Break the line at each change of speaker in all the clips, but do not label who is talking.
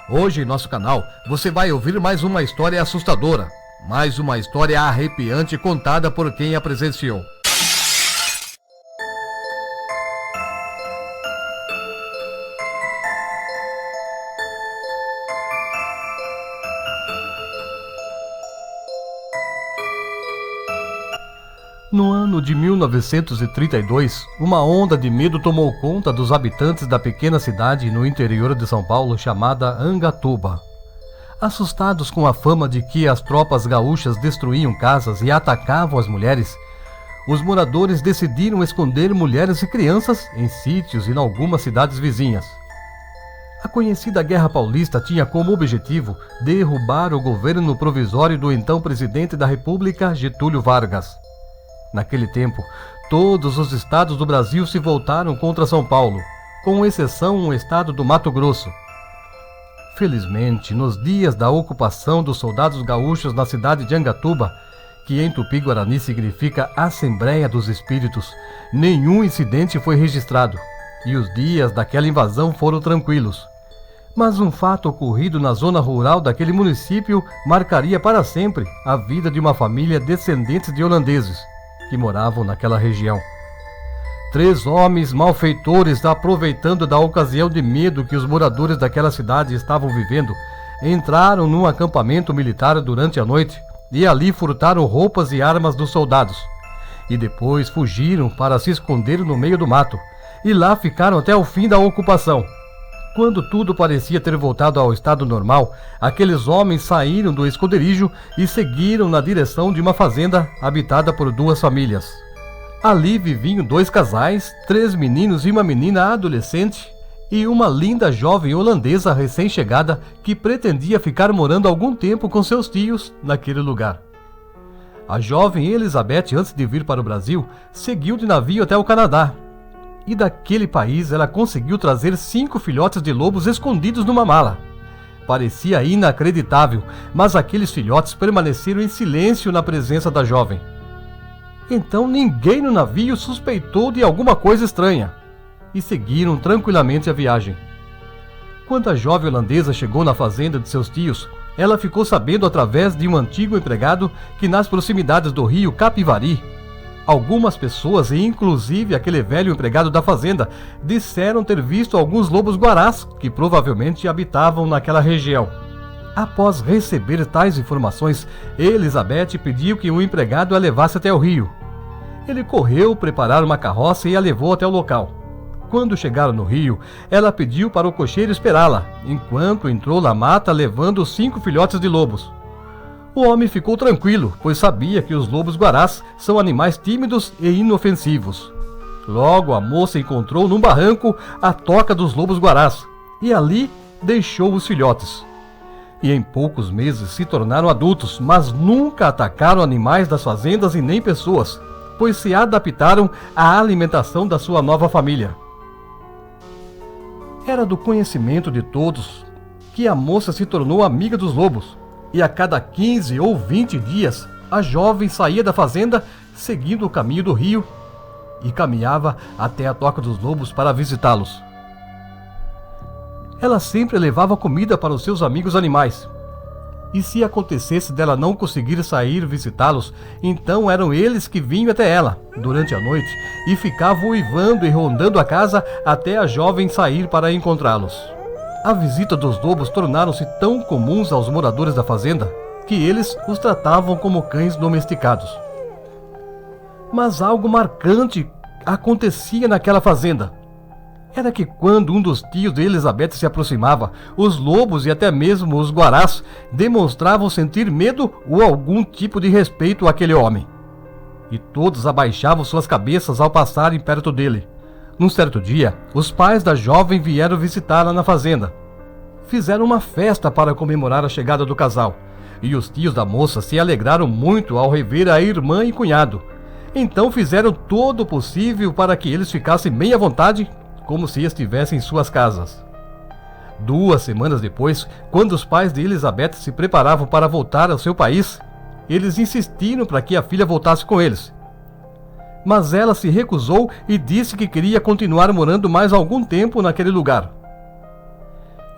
Hoje em nosso canal você vai ouvir mais uma história assustadora, mais uma história arrepiante contada por quem a presenciou. No ano de 1932, uma onda de medo tomou conta dos habitantes da pequena cidade no interior de São Paulo chamada Angatuba. Assustados com a fama de que as tropas gaúchas destruíam casas e atacavam as mulheres, os moradores decidiram esconder mulheres e crianças em sítios e em algumas cidades vizinhas. A conhecida Guerra Paulista tinha como objetivo derrubar o governo provisório do então presidente da República, Getúlio Vargas. Naquele tempo, todos os estados do Brasil se voltaram contra São Paulo, com exceção o estado do Mato Grosso. Felizmente, nos dias da ocupação dos soldados gaúchos na cidade de Angatuba, que em Tupi-Guarani significa Assembleia dos Espíritos, nenhum incidente foi registrado, e os dias daquela invasão foram tranquilos. Mas um fato ocorrido na zona rural daquele município marcaria para sempre a vida de uma família descendentes de holandeses, que moravam naquela região. 3 homens malfeitores, aproveitando da ocasião de medo que os moradores daquela cidade estavam vivendo, entraram num acampamento militar durante a noite e ali furtaram roupas e armas dos soldados. E depois fugiram para se esconder no meio do mato, e lá ficaram até o fim da ocupação. Quando tudo parecia ter voltado ao estado normal, aqueles homens saíram do esconderijo e seguiram na direção de uma fazenda habitada por 2 famílias. Ali viviam 2 casais, 3 meninos e uma menina adolescente e uma linda jovem holandesa recém-chegada que pretendia ficar morando algum tempo com seus tios naquele lugar. A jovem Elizabeth, antes de vir para o Brasil, seguiu de navio até o Canadá. E daquele país ela conseguiu trazer 5 filhotes de lobos escondidos numa mala. Parecia inacreditável, mas aqueles filhotes permaneceram em silêncio na presença da jovem. Então ninguém no navio suspeitou de alguma coisa estranha, e seguiram tranquilamente a viagem. Quando a jovem holandesa chegou na fazenda de seus tios, ela ficou sabendo através de um antigo empregado que nas proximidades do rio Capivari, algumas pessoas, e inclusive aquele velho empregado da fazenda, disseram ter visto alguns lobos-guarás que provavelmente habitavam naquela região. Após receber tais informações, Elizabeth pediu que o empregado a levasse até o rio. Ele correu preparar uma carroça e a levou até o local. Quando chegaram no rio, ela pediu para o cocheiro esperá-la, enquanto entrou na mata levando os 5 filhotes de lobos. O homem ficou tranquilo, pois sabia que os lobos-guarás são animais tímidos e inofensivos. Logo, a moça encontrou num barranco a toca dos lobos-guarás e ali deixou os filhotes. E em poucos meses se tornaram adultos, mas nunca atacaram animais das fazendas e nem pessoas, pois se adaptaram à alimentação da sua nova família. Era do conhecimento de todos que a moça se tornou amiga dos lobos. E a cada 15 ou 20 dias, a jovem saía da fazenda seguindo o caminho do rio e caminhava até a toca dos lobos para visitá-los. Ela sempre levava comida para os seus amigos animais. E se acontecesse dela não conseguir sair visitá-los, então eram eles que vinham até ela durante a noite e ficavam uivando e rondando a casa até a jovem sair para encontrá-los. A visita dos lobos tornaram-se tão comuns aos moradores da fazenda que eles os tratavam como cães domesticados. Mas algo marcante acontecia naquela fazenda. Era que quando um dos tios de Elizabeth se aproximava, os lobos e até mesmo os guarás demonstravam sentir medo ou algum tipo de respeito àquele homem. E todos abaixavam suas cabeças ao passarem perto dele. Num certo dia, os pais da jovem vieram visitá-la na fazenda. Fizeram uma festa para comemorar a chegada do casal, e os tios da moça se alegraram muito ao rever a irmã e cunhado. Então fizeram todo o possível para que eles ficassem bem à vontade, como se estivessem em suas casas. 2 semanas depois, quando os pais de Elizabeth se preparavam para voltar ao seu país, eles insistiram para que a filha voltasse com eles. Mas ela se recusou e disse que queria continuar morando mais algum tempo naquele lugar.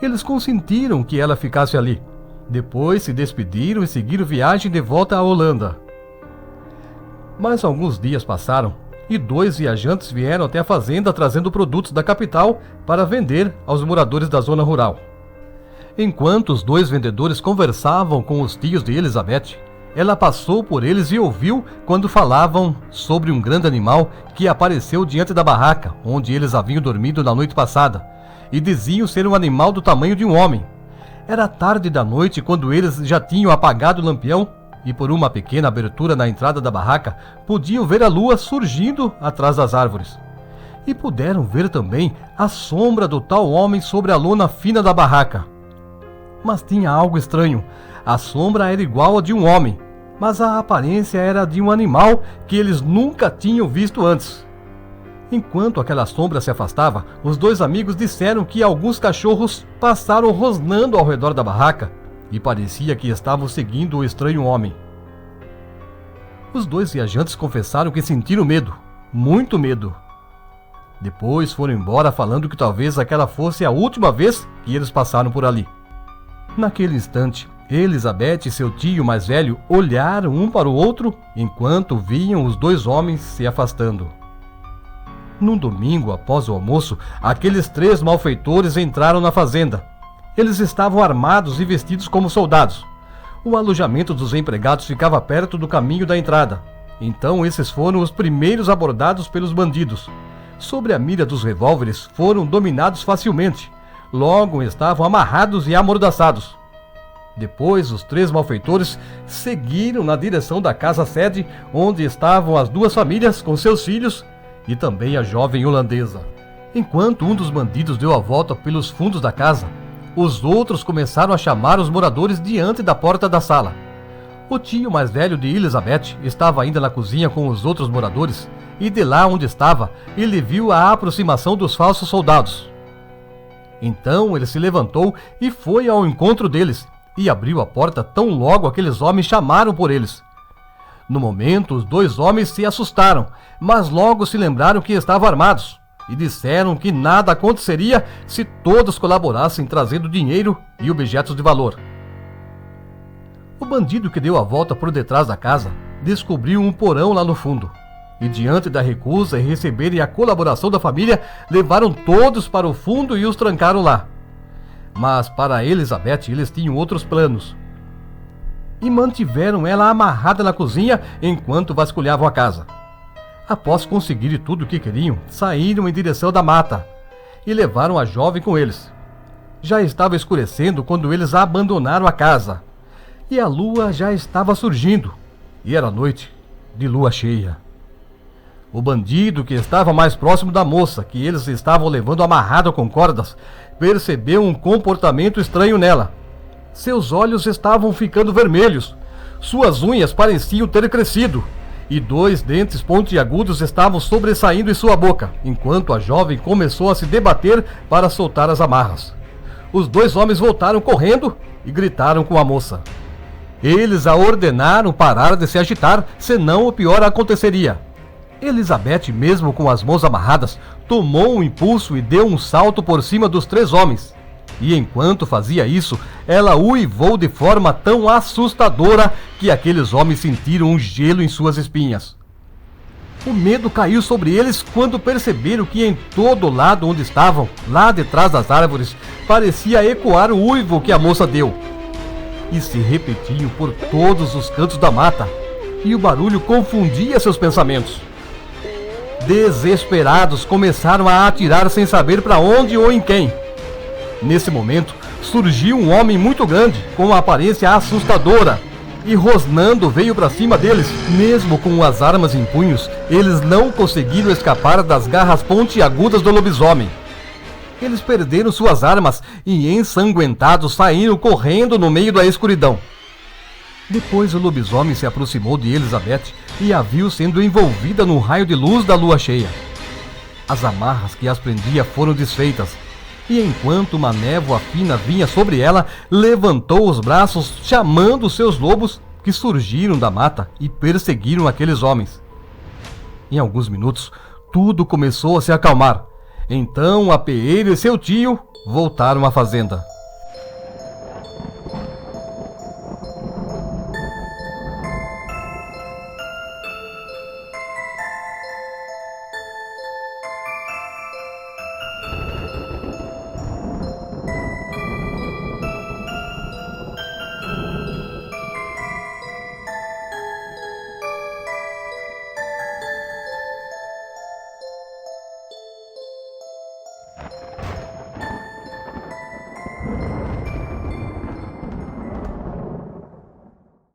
Eles consentiram que ela ficasse ali. Depois se despediram e seguiram viagem de volta à Holanda. Mas alguns dias passaram e 2 viajantes vieram até a fazenda trazendo produtos da capital para vender aos moradores da zona rural. Enquanto os 2 vendedores conversavam com os tios de Elizabeth, ela passou por eles e ouviu quando falavam sobre um grande animal que apareceu diante da barraca onde eles haviam dormido na noite passada, e diziam ser um animal do tamanho de um homem. Era tarde da noite quando eles já tinham apagado o lampião e por uma pequena abertura na entrada da barraca podiam ver a lua surgindo atrás das árvores. E puderam ver também a sombra do tal homem sobre a lona fina da barraca. Mas tinha algo estranho. A sombra era igual a de um homem, mas a aparência era de um animal que eles nunca tinham visto antes. Enquanto aquela sombra se afastava, os 2 amigos disseram que alguns cachorros passaram rosnando ao redor da barraca e parecia que estavam seguindo o estranho homem. Os 2 viajantes confessaram que sentiram medo, muito medo. Depois foram embora falando que talvez aquela fosse a última vez que eles passaram por ali. Naquele instante, Elizabeth e seu tio mais velho olharam um para o outro enquanto viam os 2 homens se afastando. Num domingo, após o almoço, aqueles 3 malfeitores entraram na fazenda. Eles estavam armados e vestidos como soldados. O alojamento dos empregados ficava perto do caminho da entrada. Então esses foram os primeiros abordados pelos bandidos. Sobre a mira dos revólveres, foram dominados facilmente. Logo estavam amarrados e amordaçados. Depois, os 3 malfeitores seguiram na direção da casa-sede, onde estavam as 2 famílias com seus filhos e também a jovem holandesa. Enquanto um dos bandidos deu a volta pelos fundos da casa, os outros começaram a chamar os moradores diante da porta da sala. O tio mais velho de Elizabeth estava ainda na cozinha com os outros moradores, e de lá onde estava, ele viu a aproximação dos falsos soldados. Então ele se levantou e foi ao encontro deles, e abriu a porta tão logo aqueles homens chamaram por eles. No momento, os 2 homens se assustaram, mas logo se lembraram que estavam armados e disseram que nada aconteceria se todos colaborassem trazendo dinheiro e objetos de valor. O bandido que deu a volta por detrás da casa descobriu um porão lá no fundo e, diante da recusa em receberem a colaboração da família, levaram todos para o fundo e os trancaram lá. Mas para Elizabeth eles tinham outros planos. E mantiveram ela amarrada na cozinha enquanto vasculhavam a casa. Após conseguirem tudo o que queriam, saíram em direção da mata e levaram a jovem com eles. Já estava escurecendo quando eles abandonaram a casa, e a lua já estava surgindo, e era noite de lua cheia. O bandido, que estava mais próximo da moça, que eles estavam levando amarrada com cordas, percebeu um comportamento estranho nela. Seus olhos estavam ficando vermelhos, suas unhas pareciam ter crescido, e 2 dentes pontiagudos estavam sobressaindo em sua boca, enquanto a jovem começou a se debater para soltar as amarras. Os 2 homens voltaram correndo e gritaram com a moça. Eles a ordenaram parar de se agitar, senão o pior aconteceria. Elizabeth, mesmo com as mãos amarradas, tomou um impulso e deu um salto por cima dos 3 homens. E enquanto fazia isso, ela uivou de forma tão assustadora que aqueles homens sentiram um gelo em suas espinhas. O medo caiu sobre eles quando perceberam que em todo lado onde estavam, lá detrás das árvores, parecia ecoar o uivo que a moça deu. E se repetiam por todos os cantos da mata, e o barulho confundia seus pensamentos. Desesperados, começaram a atirar sem saber para onde ou em quem. Nesse momento, surgiu um homem muito grande, com uma aparência assustadora, e rosnando veio para cima deles. Mesmo com as armas em punhos, eles não conseguiram escapar das garras pontiagudas do lobisomem. Eles perderam suas armas e, ensanguentados, saíram correndo no meio da escuridão. Depois o lobisomem se aproximou de Elizabeth e a viu sendo envolvida num raio de luz da lua cheia. As amarras que as prendia foram desfeitas, e enquanto uma névoa fina vinha sobre ela, levantou os braços chamando seus lobos, que surgiram da mata e perseguiram aqueles homens. Em alguns minutos, tudo começou a se acalmar. Então Apeeiro e seu tio voltaram à fazenda.